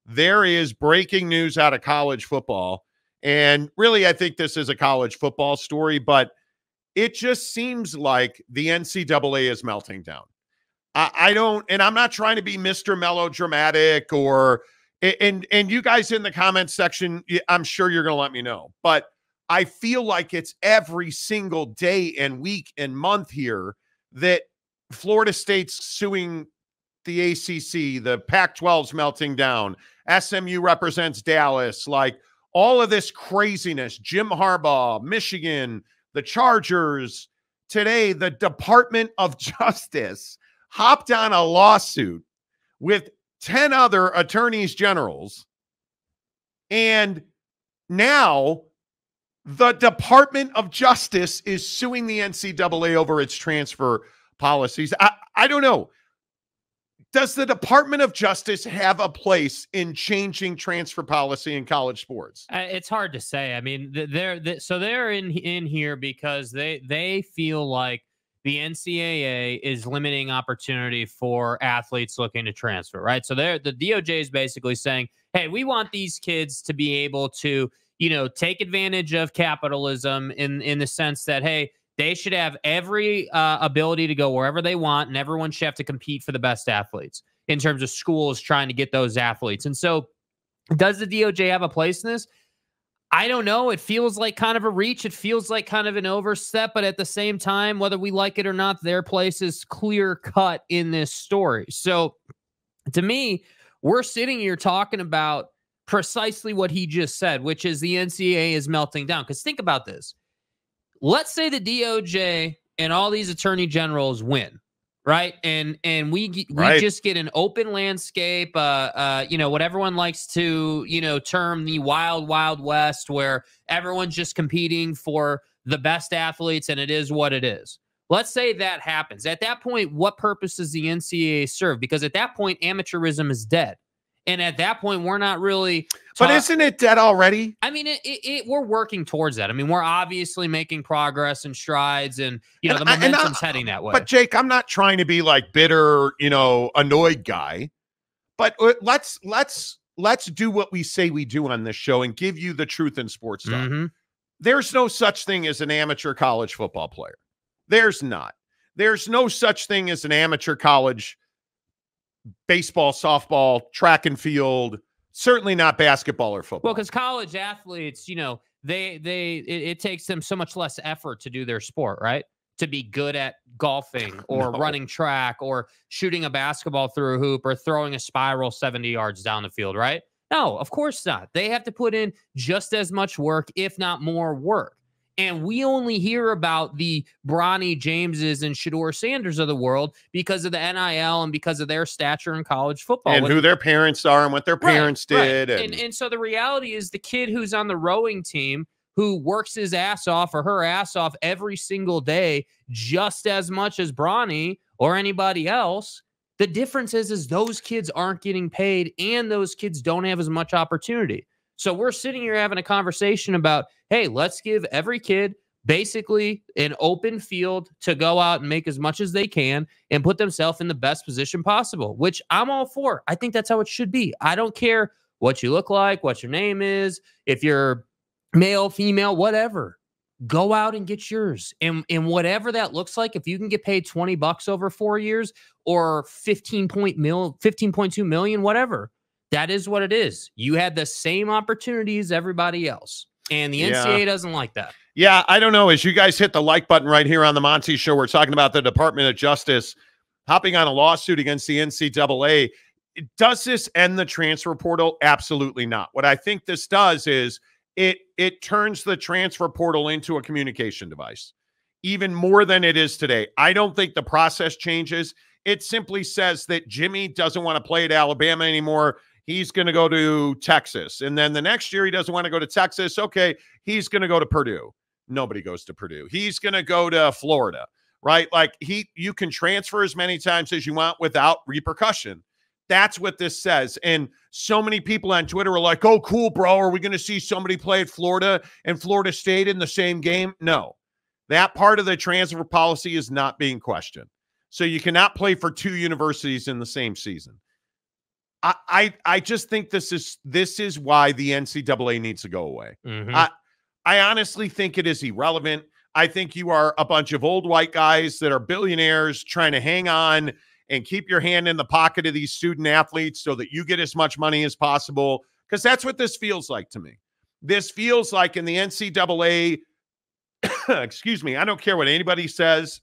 there is breaking news out of college football. And really, I think this is a college football story, but it just seems like the NCAA is melting down. I don't, and I'm not trying to be Mr. Melodramatic and you guys in the comments section, I'm sure you're going to let me know, but I feel like it's every single day and week and month here that Florida State's suing the ACC, the Pac-12's melting down, SMU represents Dallas, like all of this craziness, Jim Harbaugh, Michigan, the Chargers. Today, the Department of Justice hopped on a lawsuit with 10 other attorneys generals. And now the Department of Justice is suing the NCAA over its transfer policies. I don't know. Does the Department of Justice have a place in changing transfer policy in college sports? It's hard to say. I mean, they're in here because they feel like the NCAA is limiting opportunity for athletes looking to transfer, right? So the DOJ is basically saying, hey, we want these kids to be able to, take advantage of capitalism in the sense that, hey, they should have every ability to go wherever they want, and everyone should have to compete for the best athletes in terms of schools trying to get those athletes. And so does the DOJ have a place in this? I don't know. It feels like kind of a reach. It feels like kind of an overstep, but at the same time, whether we like it or not, their place is clear cut in this story. So to me, we're sitting here talking about precisely what he just said, which is the NCAA is melting down. Because think about this. Let's say the DOJ and all these attorney generals win, right? And we just get an open landscape, what everyone likes to, term the wild, wild west, where everyone's just competing for the best athletes, and it is what it is. Let's say that happens. At that point, what purpose does the NCAA serve? Because at that point, amateurism is dead. And at that point, we're not really. But isn't it dead already? I mean, we're working towards that. I mean, we're obviously making progress and strides, and the momentum's heading that way. But Jake, I'm not trying to be like bitter, annoyed guy. But let's do what we say we do on this show and give you the truth in sports stuff. Mm-hmm. There's no such thing as an amateur college football player. There's not. There's no such thing as an amateur college baseball, softball, track and field, certainly not basketball or football. Well, because college athletes, it takes them so much less effort to do their sport, right? To be good at golfing or running track or shooting a basketball through a hoop or throwing a spiral 70 yards down the field, right? No, of course not. They have to put in just as much work, if not more work. And we only hear about the Bronny Jameses and Shedeur Sanders of the world because of the NIL and because of their stature in college football. And who their parents are and what their parents did. Right. And so the reality is the kid who's on the rowing team who works his ass off or her ass off every single day just as much as Bronny or anybody else, the difference is those kids aren't getting paid and those kids don't have as much opportunity. So we're sitting here having a conversation about, hey, let's give every kid basically an open field to go out and make as much as they can and put themselves in the best position possible, which I'm all for. I think that's how it should be. I don't care what you look like, what your name is, if you're male, female, whatever. Go out and get yours. And whatever that looks like, if you can get paid $20 over 4 years or 15.2 million, whatever. That is what it is. You had the same opportunity as everybody else. And the NCAA doesn't like that. Yeah, I don't know. As you guys hit the like button right here on the Monty Show, we're talking about the Department of Justice hopping on a lawsuit against the NCAA. Does this end the transfer portal? Absolutely not. What I think this does is it turns the transfer portal into a communication device, even more than it is today. I don't think the process changes. It simply says that Jimmy doesn't want to play at Alabama anymore. He's going to go to Texas. And then the next year, he doesn't want to go to Texas. Okay, he's going to go to Purdue. Nobody goes to Purdue. He's going to go to Florida, right? Like you can transfer as many times as you want without repercussion. That's what this says. And so many people on Twitter are like, oh, cool, bro. Are we going to see somebody play at Florida and Florida State in the same game? No, that part of the transfer policy is not being questioned. So you cannot play for two universities in the same season. I just think this is why the NCAA needs to go away. Mhm. I honestly think it is irrelevant. I think you are a bunch of old white guys that are billionaires trying to hang on and keep your hand in the pocket of these student athletes so that you get as much money as possible, because that's what this feels like to me. This feels like in the NCAA, excuse me, I don't care what anybody says,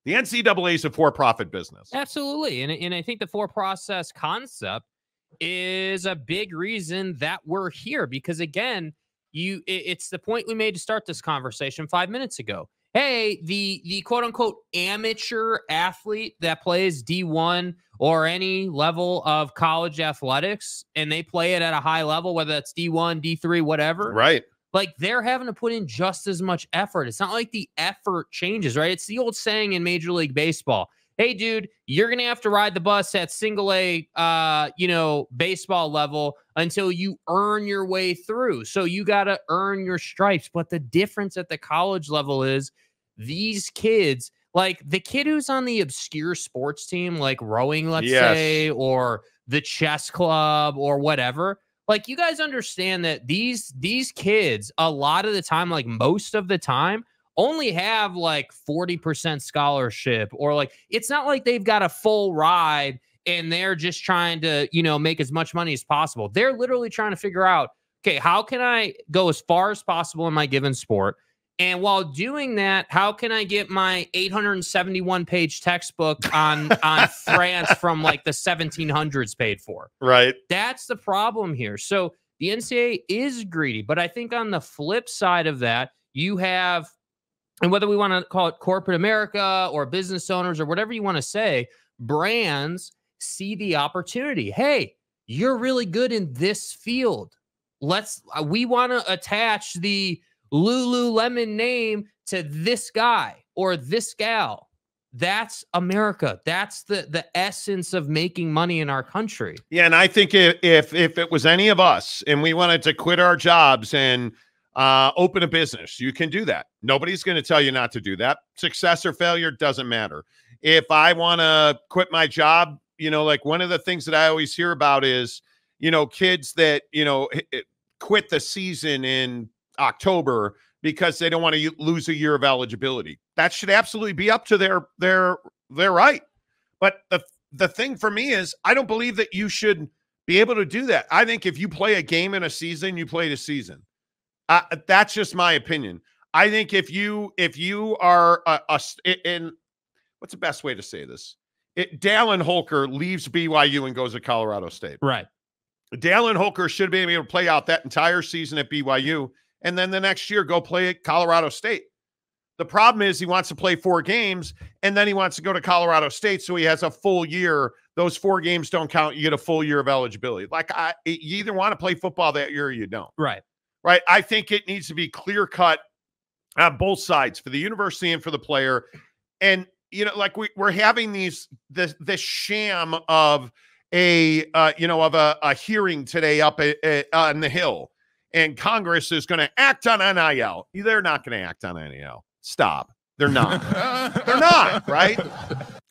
the NCAA is a for-profit business. Absolutely. And I think the ForPress Concept is a big reason that we're here, because again, it's the point we made to start this conversation 5 minutes ago. Hey, the quote unquote amateur athlete that plays D1 or any level of college athletics, and they play it at a high level, whether that's D1, D3, whatever. Right. Like, they're having to put in just as much effort. It's not like the effort changes, right? It's the old saying in Major League Baseball. Hey, dude, you're going to have to ride the bus at single A, baseball level until you earn your way through. So you got to earn your stripes. But the difference at the college level is these kids, like the kid who's on the obscure sports team, like rowing, let's say, or the chess club or whatever. Like, you guys understand that these kids, a lot of the time, like most of the time, only have like 40% scholarship, or like, it's not like they've got a full ride and they're just trying to, make as much money as possible. They're literally trying to figure out, okay, how can I go as far as possible in my given sport? And while doing that, how can I get my 871-page textbook on France from like the 1700s paid for? Right. That's the problem here. So the NCAA is greedy, but I think on the flip side of that, you have, and whether we want to call it corporate America or business owners or whatever you want to say, brands see the opportunity. Hey, you're really good in this field. We want to attach the Lululemon name to this guy or this gal. That's America. That's the essence of making money in our country. Yeah, and I think if it was any of us and we wanted to quit our jobs and open a business, you can do that. Nobody's going to tell you not to do that. Success or failure doesn't matter. If I want to quit my job, like one of the things that I always hear about is, kids that, quit the season in October because they don't want to lose a year of eligibility. That should absolutely be up to their right. But the thing for me is, I don't believe that you should be able to do that. I think if you play a game in a season, you play the season. That's just my opinion. I think if you are in what's the best way to say this? Dallin Holker leaves BYU and goes to Colorado State. Right. Dallin Holker should be able to play out that entire season at BYU, and then the next year go play at Colorado State. The problem is he wants to play 4 games, and then he wants to go to Colorado State, so he has a full year. Those 4 games don't count. You get a full year of eligibility. Like, you either want to play football that year or you don't. Right. Right. I think it needs to be clear-cut on both sides, for the university and for the player. And, like we're having this sham of a hearing today up on the Hill, and Congress is going to act on NIL. They're not going to act on NIL. Stop. They're not. They're not, right?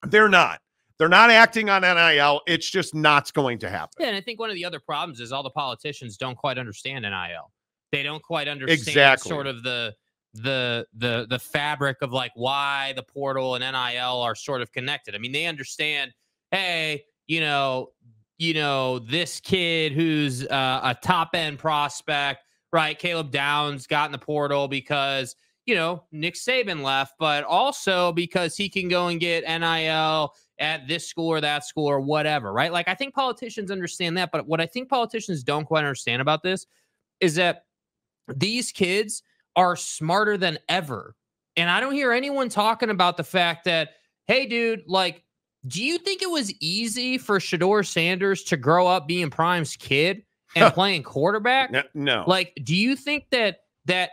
They're not. They're not acting on NIL. It's just not going to happen. Yeah, and I think one of the other problems is all the politicians don't quite understand NIL. They don't quite understand sort of the fabric of like why the portal and NIL are sort of connected. I mean, they understand, hey, this kid who's a top end prospect, right? Caleb Downs got in the portal because, Nick Saban left, but also because he can go and get NIL at this school or that school or whatever, right? Like, I think politicians understand that, but what I think politicians don't quite understand about this is that these kids are smarter than ever. And I don't hear anyone talking about the fact that, hey, dude, like, do you think it was easy for Shedeur Sanders to grow up being Prime's kid and playing quarterback? No. Like, do you think that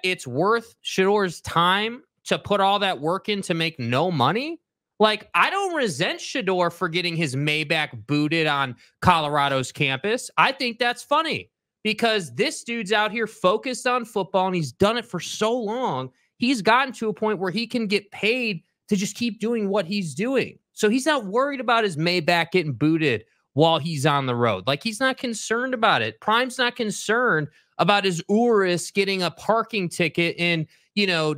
it's worth Shedeur's time to put all that work in to make no money? Like, I don't resent Shedeur for getting his Maybach booted on Colorado's campus. I think that's funny because this dude's out here focused on football, and he's done it for so long. He's gotten to a point where he can get paid to just keep doing what he's doing. So he's not worried about his Maybach getting booted while he's on the road. Like, he's not concerned about it. Prime's not concerned about his Urus getting a parking ticket in,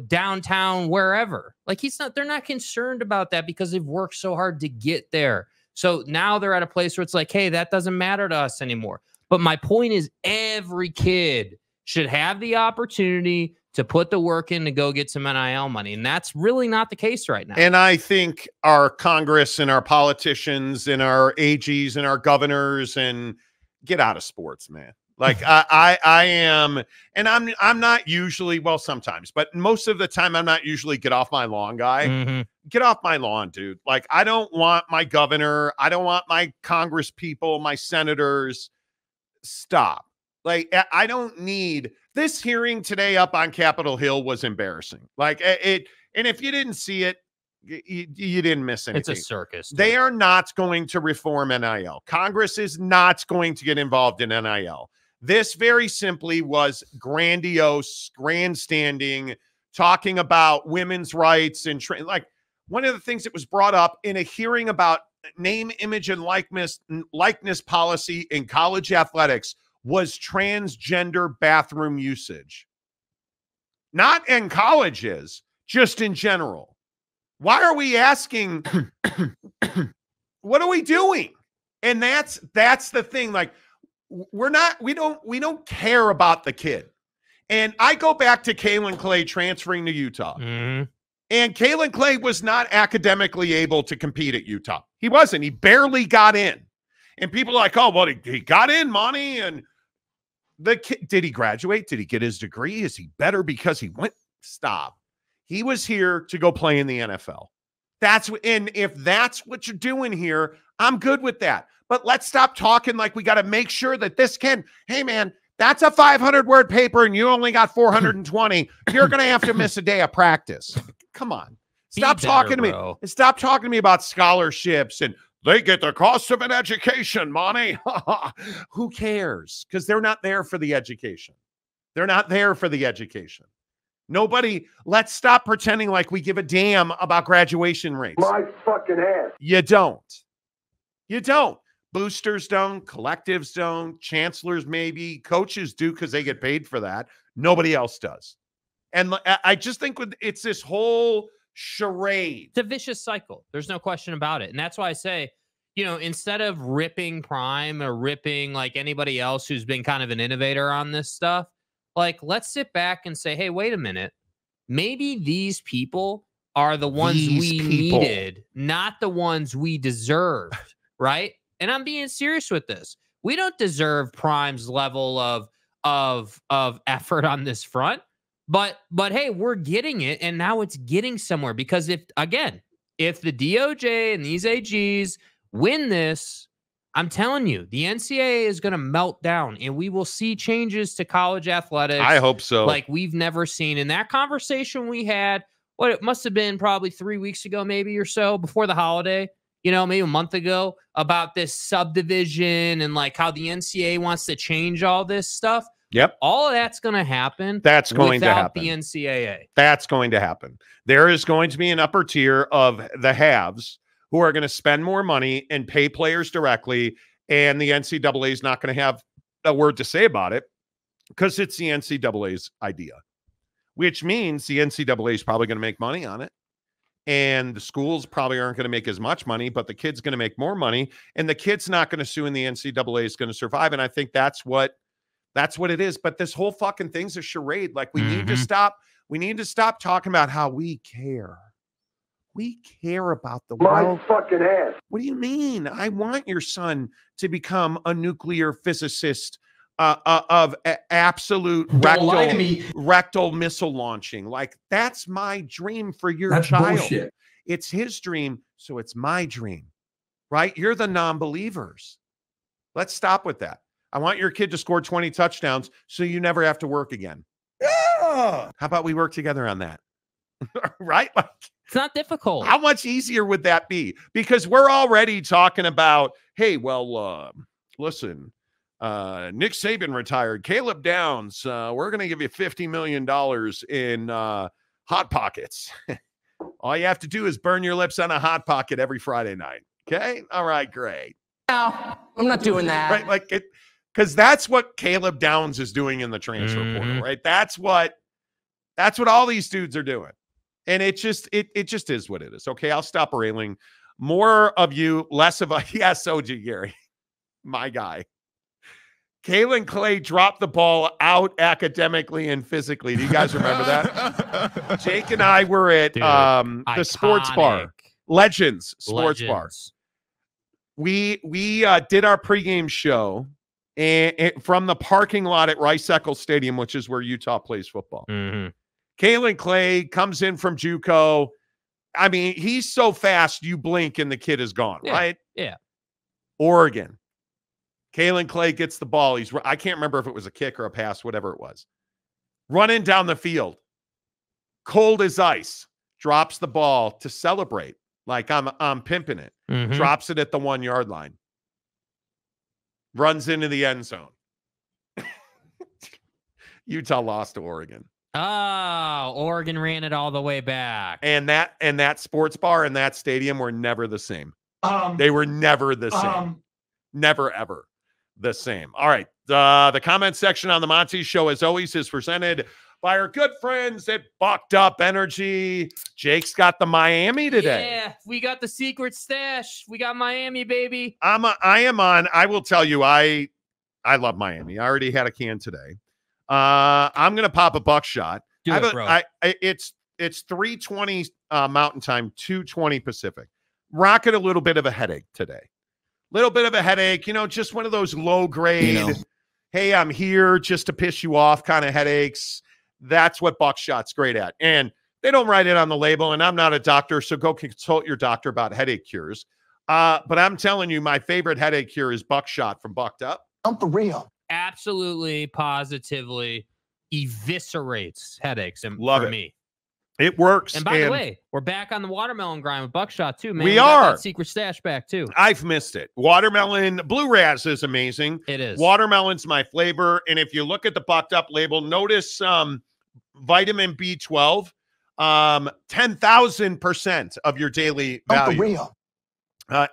downtown, wherever. Like, they're not concerned about that because they've worked so hard to get there. So now they're at a place where it's like, hey, that doesn't matter to us anymore. But my point is, every kid should have the opportunity to put the work in to go get some NIL money. And that's really not the case right now. And I think our Congress and our politicians and our AGs and our governors and get out of sports, man. Like I am, and I'm not usually, well, sometimes, but most of the time I'm not usually get off my lawn guy. Mm-hmm. Get off my lawn, dude. Like, I don't want my governor. I don't want my Congress people, my senators. Stop. Like, I don't need this hearing today up on Capitol Hill was embarrassing. Like it. And if you didn't see it, you didn't miss anything. It's a circus. They are not going to reform NIL. Congress is not going to get involved in NIL. This very simply was grandiose, grandstanding, talking about women's rights and like one of the things that was brought up in a hearing about name, image, and likeness policy in college athletics was transgender bathroom usage. Not in colleges, just in general. Why are we asking? What are we doing? And that's the thing. Like, we don't care about the kid. And I go back to Kalen Clay transferring to Utah. Mm-hmm. And Kalen Clay was not academically able to compete at Utah. He wasn't. He barely got in. And people are like, oh, well, he got in, Monty. And the kid, did he graduate? Did he get his degree? Is he better because he went? Stop. He was here to go play in the NFL. And if that's what you're doing here, I'm good with that. But let's stop talking like we got to make sure that this can, hey, man, that's a 500-word paper and you only got 420. You're going to have to miss a day of practice. Come on. Stop talking to me. Stop talking to me about scholarships and they get the cost of an education, Monty. Who cares? Because they're not there for the education. They're not there for the education. Let's stop pretending like we give a damn about graduation rates. My fucking ass. You don't. You don't. Boosters don't. Collectives don't. Chancellors maybe. Coaches do because they get paid for that. Nobody else does. And I just think it's this whole charade. It's a vicious cycle. There's no question about it. And that's why I say, instead of ripping Prime or ripping like anybody else who's been kind of an innovator on this stuff, like, let's sit back and say, hey, wait a minute. Maybe these people are the ones we needed, not the ones we deserved, right? And I'm being serious with this. We don't deserve Prime's level of effort on this front. But hey, we're getting it, and now it's getting somewhere. Because if the DOJ and these AGs win this, I'm telling you, the NCAA is going to melt down, and we will see changes to college athletics. I hope so. Like we've never seen. In that conversation we had, it must have been probably 3 weeks ago, maybe or so, before the holiday, maybe a month ago, about this subdivision and like how the NCAA wants to change all this stuff. Yep. All of that's going to happen. That's going to happen. The NCAA. That's going to happen. There is going to be an upper tier of the haves who are going to spend more money and pay players directly, and the NCAA is not going to have a word to say about it because it's the NCAA's idea, which means the NCAA is probably going to make money on it, and the schools probably aren't going to make as much money, but the kid's going to make more money, and the kid's not going to sue, and the NCAA is going to survive. And I think that's what it is. But this whole fucking thing's a charade. Like, we need to stop. We need to stop talking about how we care. We care about the world. My fucking ass. What do you mean? I want your son to become a nuclear physicist of absolute rectal missile launching. Like, that's my dream for your child. Bullshit. It's his dream, so it's my dream, right? You're the non-believers. Let's stop with that. I want your kid to score 20 touchdowns so you never have to work again. How about we work together on that? Right? Like, it's not difficult. How much easier would that be? Because we're already talking about, hey, well, listen, Nick Saban retired. Caleb Downs, we're going to give you $50 million in Hot Pockets. All you have to do is burn your lips on a Hot Pocket every Friday night. Okay? All right, great. No, I'm not doing that. Right? Like it, because that's what Caleb Downs is doing in the transfer portal, right? That's what all these dudes are doing. And it just is what it is. Okay, I'll stop railing. More of you, less of a yes, OG Gary, my guy. Kalen Clay dropped the ball out academically and physically. Do you guys remember that? Jake and I were at the sports bar, Legends Sports Bar. We did our pregame show and from the parking lot at Rice Eccles Stadium, which is where Utah plays football. Kalen Clay comes in from JUCO. I mean, he's so fast, you blink and the kid is gone, right? Yeah. Oregon. Kalen Clay gets the ball. I can't remember if it was a kick or a pass, whatever it was. Running down the field. Cold as ice. Drops the ball to celebrate. Like I'm pimping it. Drops it at the 1 yard line. Runs into the end zone. Utah lost to Oregon. Oh, Oregon ran it all the way back. And that sports bar and that stadium were never the same. They were never the same. Never, ever the same. All right. The comment section on the Monty Show, as always, is presented by our good friends at BuckedUp Energy. Jake's got the Miami today. Yeah, we got the secret stash. We got Miami, baby. I will tell you, I love Miami. I already had a can today. I'm gonna pop a buckshot. Bro. It's 3:20 Mountain Time, 2:20 Pacific. Rocking a little bit of a headache today. Little bit of a headache, just one of those low grade, hey, I'm here just to piss you off kind of headaches. That's what Buckshot's great at. And they don't write it on the label, and I'm not a doctor, so go consult your doctor about headache cures. But I'm telling you, my favorite headache cure is Buckshot from BuckedUp. I'm for real. Absolutely, positively eviscerates headaches for me. It works. And by the way, we're back on the watermelon grind with Buckshot too, man. We got are. that secret stash back too. I've missed it. Watermelon, Blue Raz is amazing. It is. Watermelon's my flavor. And if you look at the BuckedUp label, notice vitamin B12, 10,000% of your daily value. For real.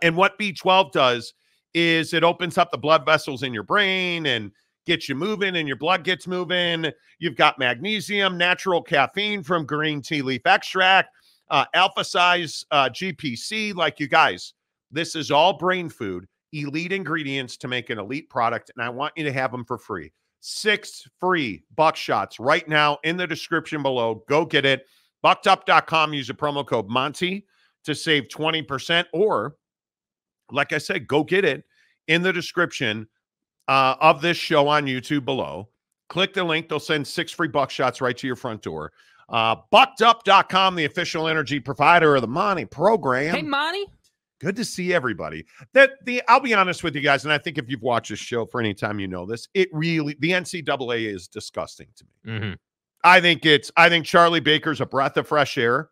And what B12 does is it opens up the blood vessels in your brain and gets you moving, and your blood gets moving. You've got magnesium, natural caffeine from green tea leaf extract, alpha size GPC. Like, you guys, this is all brain food, elite ingredients to make an elite product, and I want you to have them for free. 6 free Buckshots right now in the description below. Go get it. BuckedUp.com. Use a promo code Monty to save 20%, or, like I said, go get it in the description of this show on YouTube below. Click the link. They'll send 6 free Buckshots right to your front door. BuckedUp.com, the official energy provider of the Monty program. Hey, Monty. Good to see everybody. I'll be honest with you guys, and I think if you've watched this show for any time, you know this. The NCAA is disgusting to me. I think Charlie Baker's a breath of fresh air,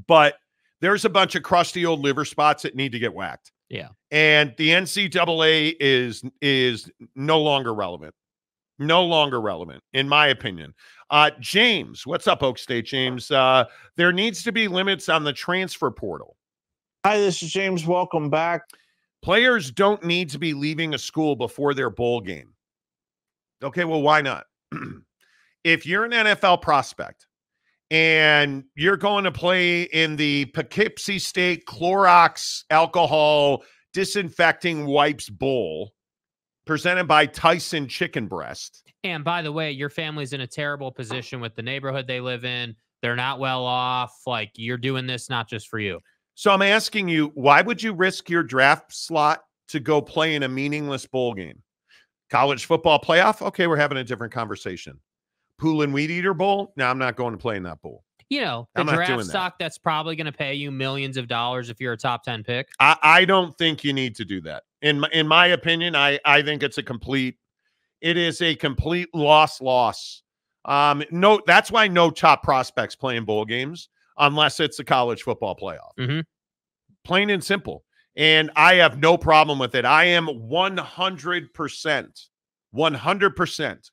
but there's a bunch of crusty old liver spots that need to get whacked. Yeah. And the NCAA is no longer relevant. No longer relevant, in my opinion. James, what's up, Oak State James? There needs to be limits on the transfer portal. Hi, this is James. Welcome back. Players don't need to be leaving a school before their bowl game. Okay, well, why not? If you're an NFL prospect and you're going to play in the Poughkeepsie State Clorox Alcohol Disinfecting Wipes Bowl presented by Tyson Chicken Breast. And by the way, your family's in a terrible position with the neighborhood they live in. They're not well off. Like, you're doing this not just for you. So I'm asking you, why would you risk your draft slot to go play in a meaningless bowl game? College football playoff? Okay, we're having a different conversation. Pool and Weed Eater Bowl? No, I'm not going to play in that bowl. The draft stock that's probably going to pay you millions of dollars if you're a top 10 pick. I don't think you need to do that. In my opinion, I think it is a complete loss. No, that's why no top prospects play in bowl games unless it's a college football playoff. Plain and simple. And I have no problem with it. I am 100%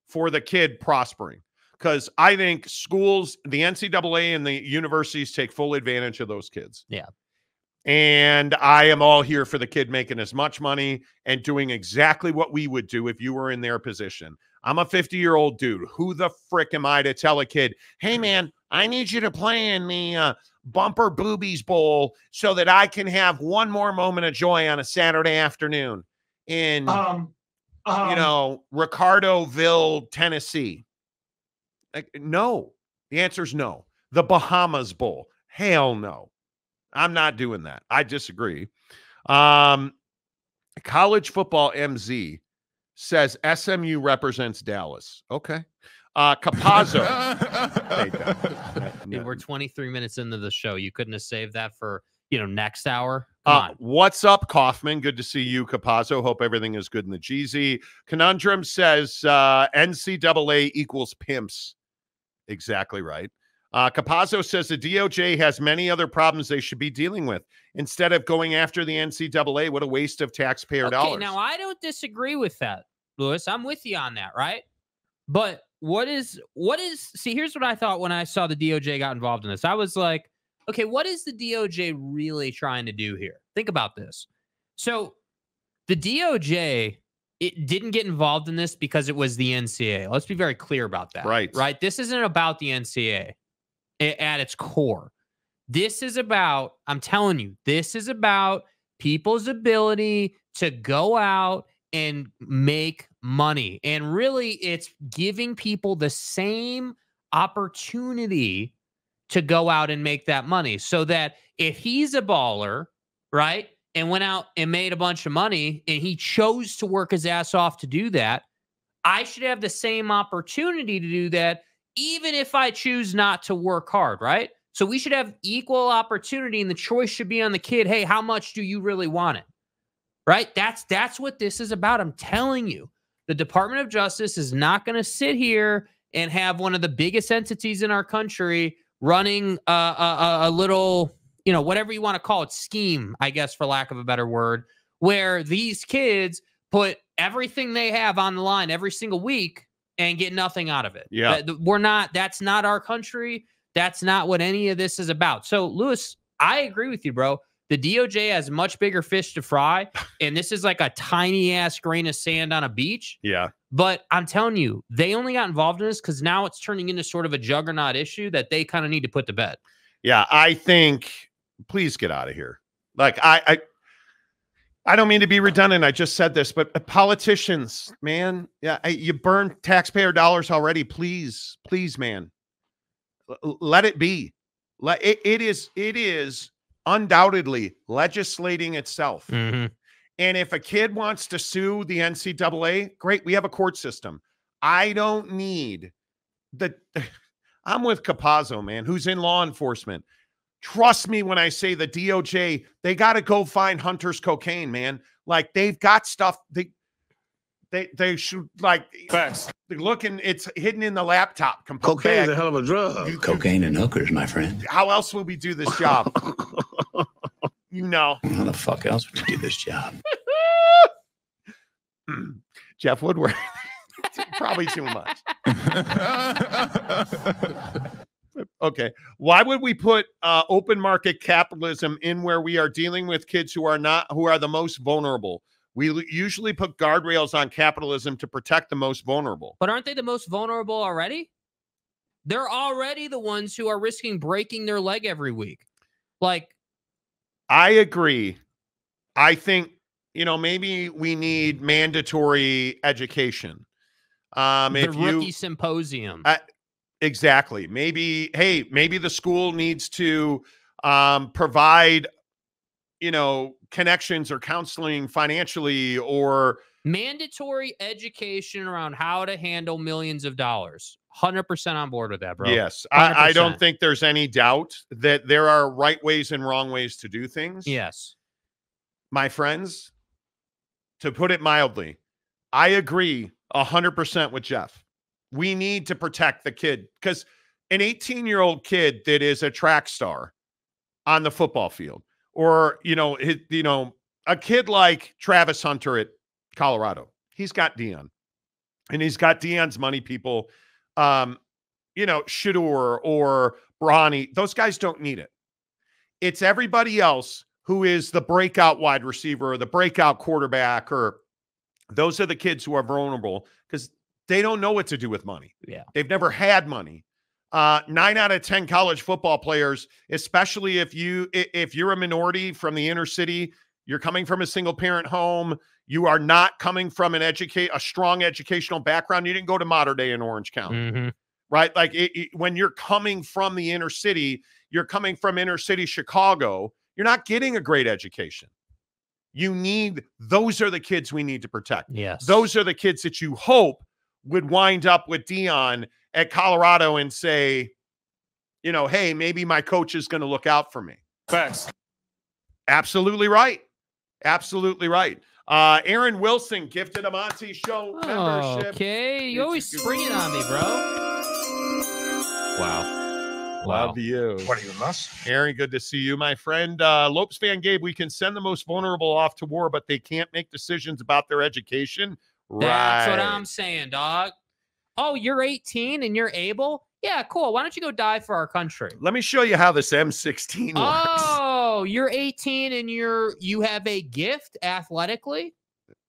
for the kid prospering, because I think schools, the NCAA and the universities take full advantage of those kids. Yeah. And I am all here for the kid making as much money and doing exactly what we would do if you were in their position. I'm a 50-year-old dude. Who the frick am I to tell a kid, hey, man, I need you to play in the Bumper Boobies Bowl so that I can have one more moment of joy on a Saturday afternoon in, Ricardoville, Tennessee? Like, no. The answer is no. The Bahamas Bowl. Hell no. I'm not doing that. I disagree. College Football MZ says SMU represents Dallas. Okay. Capazzo. Dude, we're 23 minutes into the show. You couldn't have saved that for, next hour. Come on. What's up, Kaufman? Good to see you, Capazzo. Hope everything is good in the GZ. Conundrum says NCAA equals pimps. Exactly right. Capazzo says the DOJ has many other problems they should be dealing with instead of going after the NCAA. What a waste of taxpayer dollars. Now, I don't disagree with that, Lewis. I'm with you on that, right? But see, here's what I thought when I saw the DOJ got involved in this. I was like, okay, what is the DOJ really trying to do here? Think about this. So the DOJ, it didn't get involved in this because it was the NCAA. Let's be very clear about that. Right? This isn't about the NCAA at its core. This is about, I'm telling you, this is about people's ability to go out and make money. And really, it's giving people the same opportunity to go out and make that money. So that if he's a baller, right, and went out and made a bunch of money, and he chose to work his ass off to do that, I should have the same opportunity to do that, even if I choose not to work hard, right? So we should have equal opportunity, and the choice should be on the kid. Hey, how much do you really want it? Right? That's what this is about. I'm telling you, the Department of Justice is not going to sit here and have one of the biggest entities in our country running a little, whatever you want to call it, scheme, I guess, for lack of a better word, where these kids put everything they have on the line every single week and get nothing out of it. Yeah. That's not our country. That's not what any of this is about. So, Lewis, I agree with you, bro. The DOJ has much bigger fish to fry, and this is like a tiny ass grain of sand on a beach. Yeah. But I'm telling you, they only got involved in this because now it's turning into sort of a juggernaut issue that they kind of need to put to bed. Yeah, I think, please get out of here. Like, I don't mean to be redundant. I just said this, but politicians, man, you burn taxpayer dollars already. Please, man, let it be. It is undoubtedly legislating itself. Mm-hmm. And if a kid wants to sue the NCAA, great. We have a court system. I don't need I'm with Capazzo, man, who's in law enforcement. Trust me when I say the DOJ, they got to go find Hunter's cocaine, man. Like, they've got stuff. They should, like, Facts. Looking, it's hidden in the laptop. Cocaine is a hell of a drug. Cocaine and hookers, my friend. How else will we do this job? How the fuck else would you do this job? Jeff Woodworth. Probably too much. Okay. Why would we put open market capitalism in where we are dealing with kids who are the most vulnerable? We usually put guardrails on capitalism to protect the most vulnerable. But aren't they the most vulnerable already? They're already the ones who are risking breaking their leg every week. Like, I agree. I think, maybe we need mandatory education. the rookie symposium. Exactly. Maybe the school needs to provide, connections or counseling financially, or mandatory education around how to handle millions of dollars. 100% on board with that, bro. Yes. I don't think there's any doubt that there are right ways and wrong ways to do things. Yes. My friends, to put it mildly, I agree 100% with Jeff. We need to protect the kid, because an 18-year-old kid that is a track star on the football field, or, a kid like Travis Hunter at Colorado, he's got Dion, and he's got Dion's money, people. Shador or Bronny, those guys don't need it. It's everybody else who is the breakout wide receiver or the breakout quarterback, or those are the kids who are vulnerable because they don't know what to do with money. Yeah. They've never had money. 9 out of 10 college football players, especially if you're a minority from the inner city, you're coming from a single parent home, you are not coming from a strong educational background. You didn't go to Mater Dei in Orange County, right? Like when you're coming from the inner city, you're coming from inner city Chicago, you're not getting a great education. Those are the kids we need to protect. Yes. Those are the kids that you hope would wind up with Dion at Colorado and say, you know, hey, maybe my coach is going to look out for me. Facts. Absolutely right. Absolutely right. Aaron Wilson gifted a Monty Show membership. Okay. You always spring it on me, bro. Wow. Love you. What are you, nuts? Aaron, good to see you, my friend. Lopes fan Gabe, we can send the most vulnerable off to war, but they can't make decisions about their education. That's what I'm saying, dog. Oh, you're 18 and you're able? Yeah, cool. Why don't you go die for our country? Let me show you how this M16 works. Oh, you're 18 and you have a gift athletically?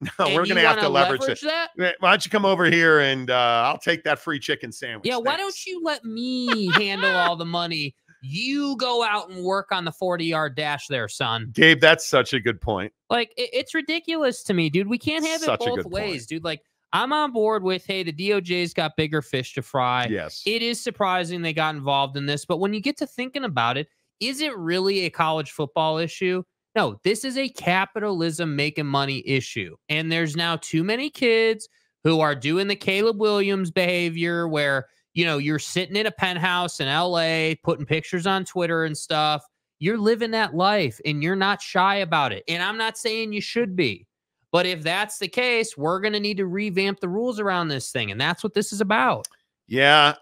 No, we're going to have to leverage that. Why don't you come over here and I'll take that free chicken sandwich. Yeah, Thanks. why don't you let me handle all the money? You go out and work on the 40-yard dash there, son. Gabe, that's such a good point. Like, it's ridiculous to me, dude. We can't have it both ways, dude. Like, I'm on board with, hey, the DOJ's got bigger fish to fry. Yes. It is surprising they got involved in this, but when you get to thinking about it, is it really a college football issue? No, this is a capitalism making money issue. And there's now too many kids who are doing the Caleb Williams behavior where, you know, you're sitting in a penthouse in LA, putting pictures on Twitter and stuff. You're living that life and you're not shy about it. And I'm not saying you should be. But if that's the case, we're going to need to revamp the rules around this thing. And that's what this is about. Yeah,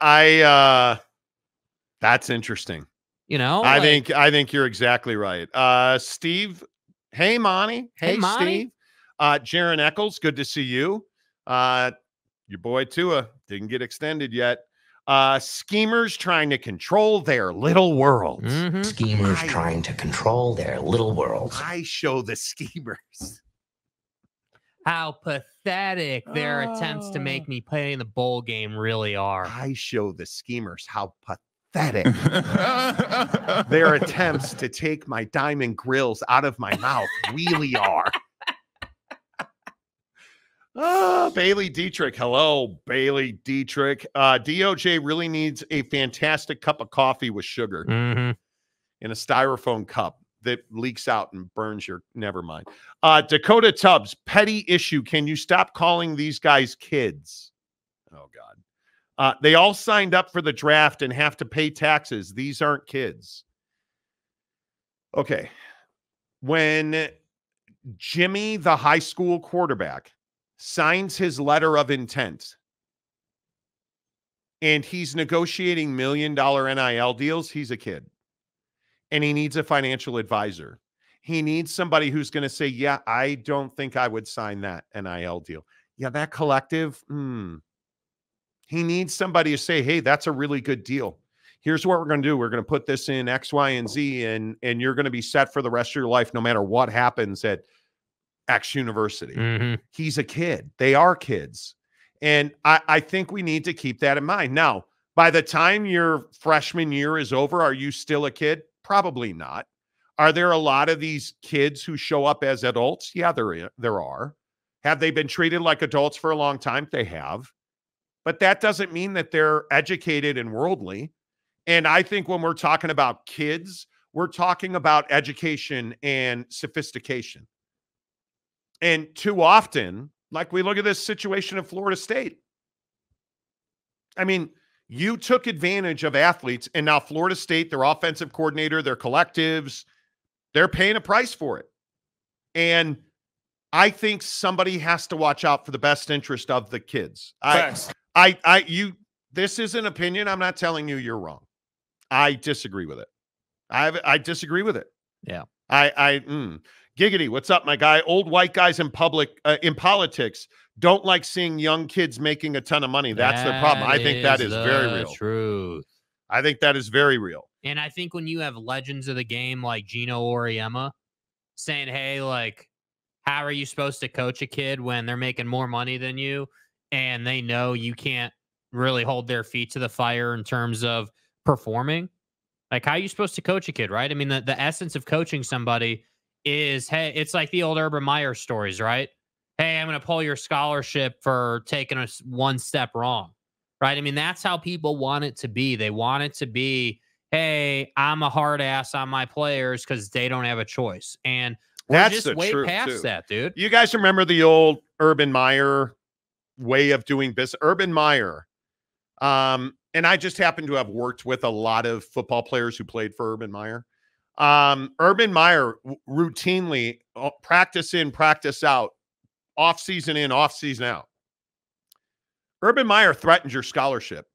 that's interesting. You know, I think you're exactly right. Steve, hey, Monty. Hey, Steve. Jaron Eccles, good to see you. Your boy Tua didn't get extended yet. Schemers trying to control their little worlds. Schemers trying to control their little worlds. I show the schemers how pathetic their attempts to make me play in the bowl game really are. I show the schemers how pathetic their attempts to take my diamond grills out of my mouth really are. Bailey Dietrich. Hello, Bailey Dietrich. DOJ really needs a fantastic cup of coffee with sugar in a styrofoam cup that leaks out and burns your, never mind. Dakota Tubbs, petty issue. Can you stop calling these guys kids? Oh, God. They all signed up for the draft and have to pay taxes. These aren't kids. Okay. When Jimmy, the high school quarterback, signs his letter of intent and he's negotiating $1 million NIL deals, he's a kid. And he needs a financial advisor. He needs somebody who's going to say, yeah, I don't think I would sign that NIL deal. Yeah, that collective, He needs somebody to say, hey, that's a really good deal. Here's what we're going to do. We're going to put this in X, Y, and Z, and you're going to be set for the rest of your life no matter what happens at X university. He's a kid. They are kids. And I think we need to keep that in mind. Now, by the time your freshman year is over, are you still a kid? Probably not. Are there a lot of these kids who show up as adults? Yeah, there are. Have they been treated like adults for a long time? They have. But that doesn't mean that they're educated and worldly. And I think when we're talking about kids, we're talking about education and sophistication. And too often, like we look at this situation in Florida State. I mean, you took advantage of athletes, and now Florida State, their offensive coordinator, their collectives, they're paying a price for it. And I think somebody has to watch out for the best interest of the kids. This is an opinion. I'm not telling you you're wrong. I disagree with it. I disagree with it. Yeah. Giggity, what's up, my guy? Old white guys in politics don't like seeing young kids making a ton of money. That's their problem. I think that is very real. Truth. I think that is very real. And I think when you have legends of the game like Gino Auriemma, saying, hey, like, how are you supposed to coach a kid when they're making more money than you and they know you can't really hold their feet to the fire in terms of performing? Like, how are you supposed to coach a kid, right? I mean, the essence of coaching somebody is, hey, it's like the old Urban Meyer stories, right? Hey, I'm going to pull your scholarship for taking us one step wrong, right? I mean, that's how people want it to be. They want it to be, hey, I'm a hard ass on my players because they don't have a choice. And we're just way past that, dude. You guys remember the old Urban Meyer way of doing business? Urban Meyer, and I just happen to have worked with a lot of football players who played for Urban Meyer. Urban Meyer routinely practice in, practice out, off season in, off season out. Urban Meyer threatened your scholarship.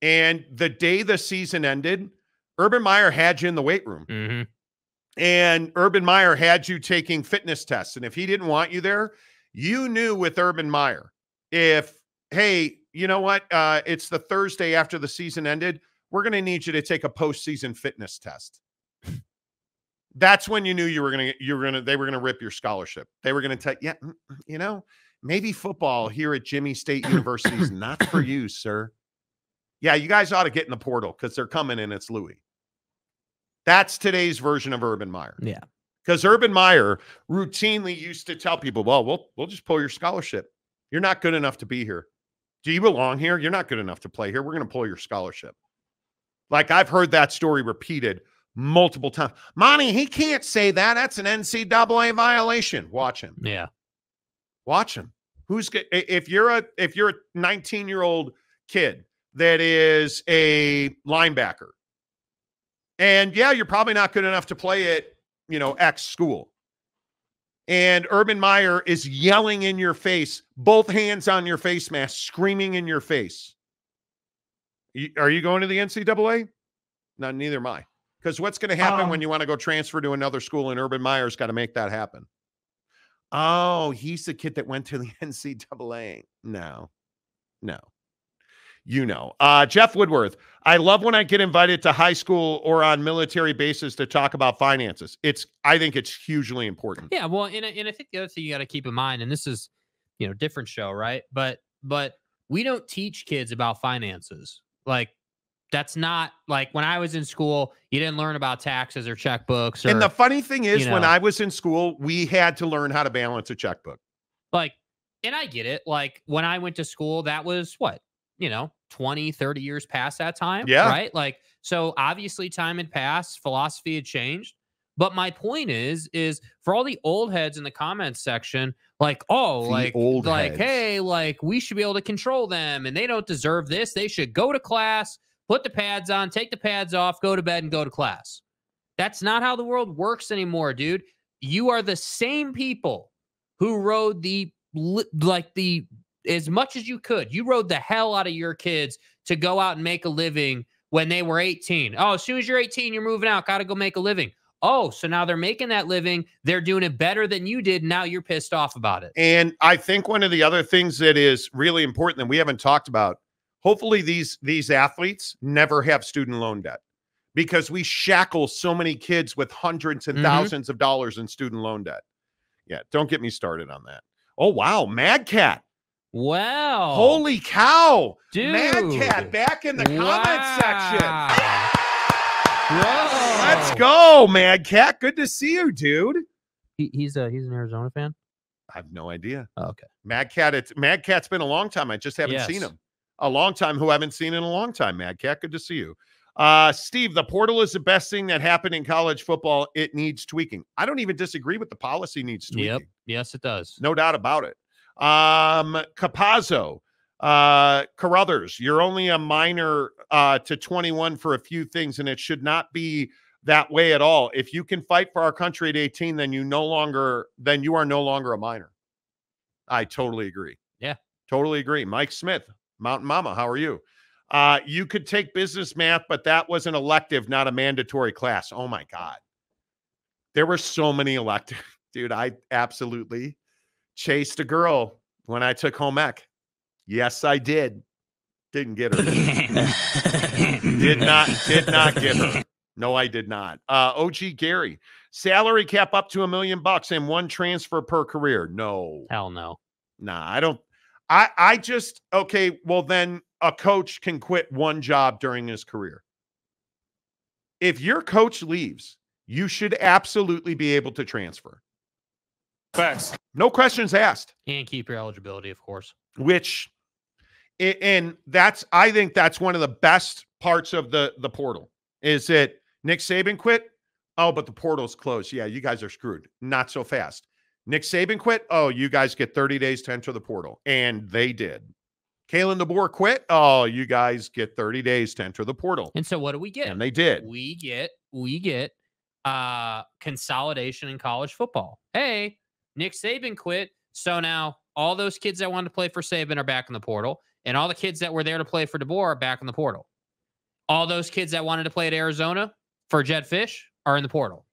And the day the season ended, Urban Meyer had you in the weight room. Mm-hmm. And Urban Meyer had you taking fitness tests. And if he didn't want you there, you knew with Urban Meyer, if, hey, you know what? It's the Thursday after the season ended. We're going to need you to take a postseason fitness test. That's when you knew they were going to rip your scholarship. They were going to tell, yeah, you know, maybe football here at Jimmy State University is not for you, sir. Yeah, you guys ought to get in the portal because they're coming and it's Louis. That's today's version of Urban Meyer. Yeah. Because Urban Meyer routinely used to tell people, well, we'll just pull your scholarship. You're not good enough to be here. Do you belong here? You're not good enough to play here. We're going to pull your scholarship. Like, I've heard that story repeated multiple times. Monty, he can't say that. That's an NCAA violation. Watch him. Yeah. Watch him. If you're a 19-year-old kid that is a linebacker, and yeah, you're probably not good enough to play at, X school. And Urban Meyer is yelling in your face, both hands on your face mask, screaming in your face. Are you going to the NCAA? No, neither am I. Because what's going to happen when you want to go transfer to another school, and Urban Meyer's got to make that happen? Oh, he's the kid that went to the NCAA. No. Jeff Woodworth, I love when I get invited to high school or on military bases to talk about finances. I think it's hugely important. Yeah, well, and I think the other thing you got to keep in mind, and this is, different show, right? But we don't teach kids about finances. Like, that's not like when I was in school, you didn't learn about taxes or checkbooks. And the funny thing is, when I was in school, we had to learn how to balance a checkbook. Like, and I get it. Like, when I went to school, that was what? 20, 30 years past that time. Yeah. Right. Like, so obviously time had passed, philosophy had changed. But my point is for all the old heads in the comments section, like, hey, like, we should be able to control them and they don't deserve this. They should go to class, put the pads on, take the pads off, go to bed and go to class. That's not how the world works anymore, dude. You are the same people who rode as much as you could. You rode the hell out of your kids to go out and make a living when they were 18. Oh, as soon as you're 18, you're moving out. Got to go make a living. Oh, so now they're making that living. They're doing it better than you did. Now you're pissed off about it. And I think one of the other things that is really important that we haven't talked about, hopefully these athletes never have student loan debt, because we shackle so many kids with hundreds and thousands of dollars in student loan debt. Yeah, don't get me started on that. Oh, wow. Mad Cat. Wow. Holy cow. Dude. Mad Cat back in the comment section. Whoa. Let's go, Mad Cat. Good to see you, dude. He's an Arizona fan? I have no idea. Oh, okay. Mad Cat's been a long time. I just haven't seen him. A long time who I haven't seen in a long time, Mad Cat. Good to see you. Steve, the portal is the best thing that happened in college football. It needs tweaking. I don't even disagree with the policy needs tweaking. Yep. Yes, it does. No doubt about it. Capazo, Carruthers, you're only a minor to 21 for a few things, and it should not be that way at all. If you can fight for our country at 18, then you are no longer a minor. I totally agree. Yeah. Totally agree. Mike Smith, Mountain Mama, how are you? You could take business math, but that was an elective, not a mandatory class. Oh my God. There were so many electives. Dude, I absolutely chased a girl when I took home ec. Yes, I did. Didn't get her. did not get her. No, I did not. OG Gary, salary cap up to $1 million and one transfer per career. No. Hell no. Nah, I don't. I just, okay, well, then a coach can quit one job during his career. If your coach leaves, you should absolutely be able to transfer. Facts. No questions asked. And keep your eligibility, of course. Which, and that's, I think that's one of the best parts of the portal, is that Nick Saban quit. Oh, but the portal's closed. Yeah, you guys are screwed. Not so fast. Nick Saban quit. Oh, you guys get 30 days to enter the portal. And they did. Kalen DeBoer quit. Oh, you guys get 30 days to enter the portal. And so what do we get? And they did. We get consolidation in college football. Hey, Nick Saban quit. So now all those kids that wanted to play for Saban are back in the portal. And all the kids that were there to play for DeBoer are back in the portal. All those kids that wanted to play at Arizona for Jedd Fisch are in the portal.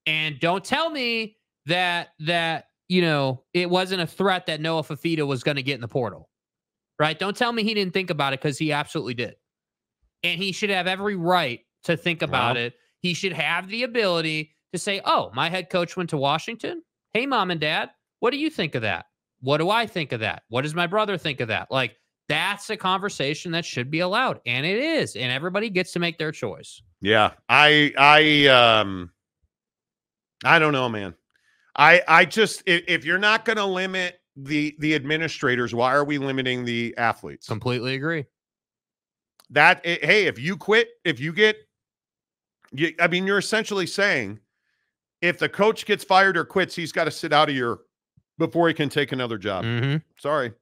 And don't tell me that it wasn't a threat that Noah Fafita was going to get in the portal. Right? Don't tell me he didn't think about it, because he absolutely did. And he should have every right to think about it. He should have the ability to say, oh, my head coach went to Washington. Hey, mom and dad, what do you think of that? What do I think of that? What does my brother think of that? Like, that's a conversation that should be allowed. And it is. And everybody gets to make their choice. Yeah. I don't know, man. I just, if you're not going to limit the administrators, why are we limiting the athletes? Completely agree. Hey, if you quit, you're essentially saying if the coach gets fired or quits, he's got to sit out a year before he can take another job. Mm-hmm. Sorry.